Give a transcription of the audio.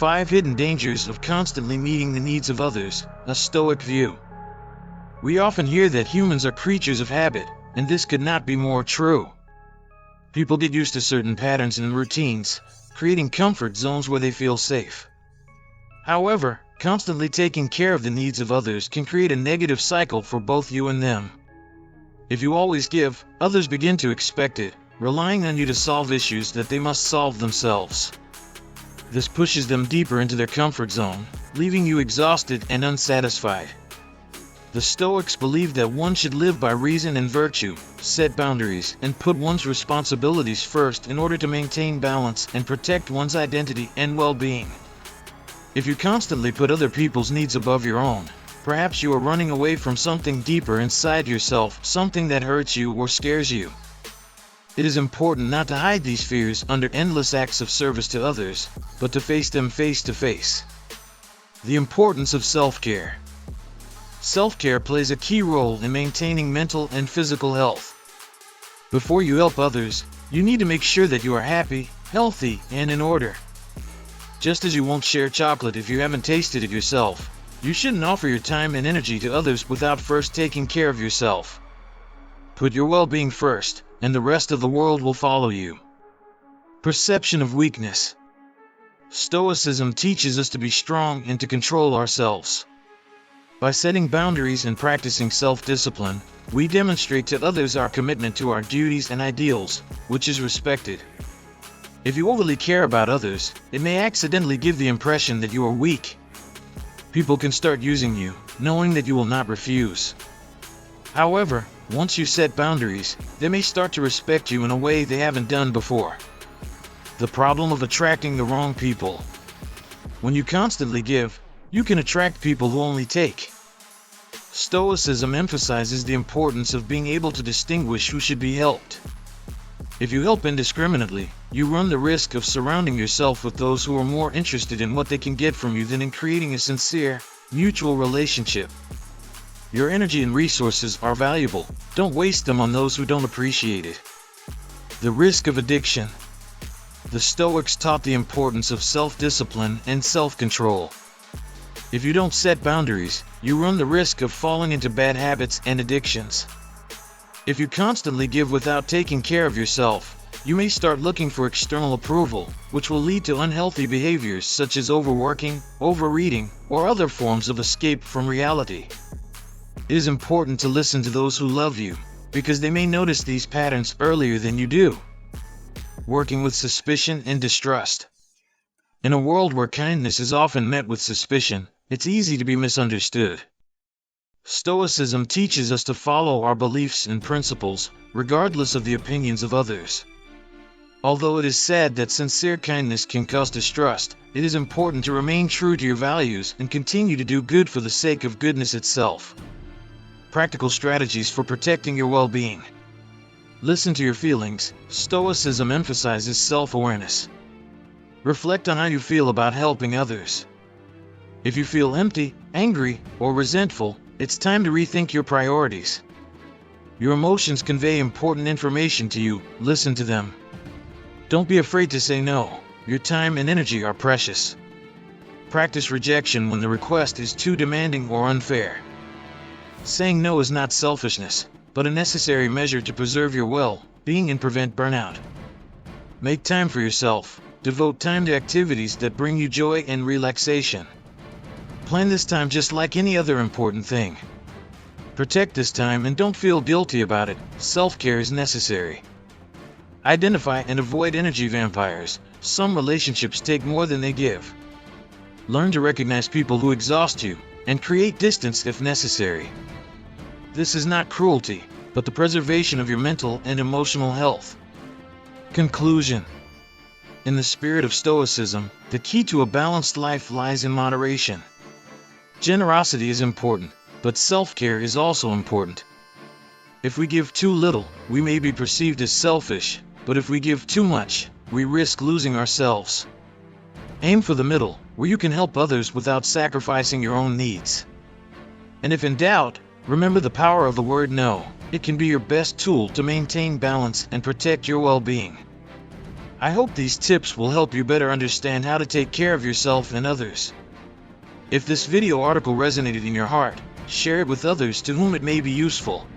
5 Hidden Dangers of Constantly Meeting the Needs of Others, a Stoic View. We often hear that humans are creatures of habit, and this could not be more true. People get used to certain patterns and routines, creating comfort zones where they feel safe. However, constantly taking care of the needs of others can create a negative cycle for both you and them. If you always give, others begin to expect it, relying on you to solve issues that they must solve themselves. This pushes them deeper into their comfort zone, leaving you exhausted and unsatisfied. The Stoics believed that one should live by reason and virtue, set boundaries, and put one's responsibilities first in order to maintain balance and protect one's identity and well-being. If you constantly put other people's needs above your own, perhaps you are running away from something deeper inside yourself, something that hurts you or scares you. It is important not to hide these fears under endless acts of service to others, but to face them face to face. The importance of self-care. Self-care plays a key role in maintaining mental and physical health. Before you help others, you need to make sure that you are happy, healthy, and in order. Just as you won't share chocolate if you haven't tasted it yourself, you shouldn't offer your time and energy to others without first taking care of yourself. Put your well-being first, and the rest of the world will follow you. Perception of weakness. Stoicism teaches us to be strong and to control ourselves. By setting boundaries and practicing self-discipline, we demonstrate to others our commitment to our duties and ideals, which is respected. If you overly care about others, it may accidentally give the impression that you are weak. People can start using you, knowing that you will not refuse. However, once you set boundaries, they may start to respect you in a way they haven't done before. The problem of attracting the wrong people. When you constantly give, you can attract people who only take. Stoicism emphasizes the importance of being able to distinguish who should be helped. If you help indiscriminately, you run the risk of surrounding yourself with those who are more interested in what they can get from you than in creating a sincere, mutual relationship. Your energy and resources are valuable. Don't waste them on those who don't appreciate it. The risk of addiction. The Stoics taught the importance of self-discipline and self-control. If you don't set boundaries, you run the risk of falling into bad habits and addictions. If you constantly give without taking care of yourself, you may start looking for external approval, which will lead to unhealthy behaviors such as overworking, overeating, or other forms of escape from reality. It is important to listen to those who love you, because they may notice these patterns earlier than you do. Working with suspicion and distrust. In a world where kindness is often met with suspicion, it's easy to be misunderstood. Stoicism teaches us to follow our beliefs and principles, regardless of the opinions of others. Although it is said that sincere kindness can cause distrust, it is important to remain true to your values and continue to do good for the sake of goodness itself. Practical strategies for protecting your well-being. Listen to your feelings. Stoicism emphasizes self-awareness. Reflect on how you feel about helping others. If you feel empty, angry, or resentful, it's time to rethink your priorities. Your emotions convey important information to you. Listen to them. Don't be afraid to say no. Your time and energy are precious. Practice rejection when the request is too demanding or unfair. Saying no is not selfishness, but a necessary measure to preserve your well-being and prevent burnout. Make time for yourself. Devote time to activities that bring you joy and relaxation. Plan this time just like any other important thing. Protect this time and don't feel guilty about it. Self-care is necessary. Identify and avoid energy vampires. Some relationships take more than they give. Learn to recognize people who exhaust you, and create distance if necessary. This is not cruelty, but the preservation of your mental and emotional health. Conclusion. In the spirit of Stoicism, the key to a balanced life lies in moderation. Generosity is important, but self-care is also important. If we give too little, we may be perceived as selfish, but if we give too much, we risk losing ourselves. Aim for the middle, where you can help others without sacrificing your own needs. And if in doubt, remember the power of the word no. It can be your best tool to maintain balance and protect your well-being. I hope these tips will help you better understand how to take care of yourself and others. If this video article resonated in your heart, share it with others to whom it may be useful.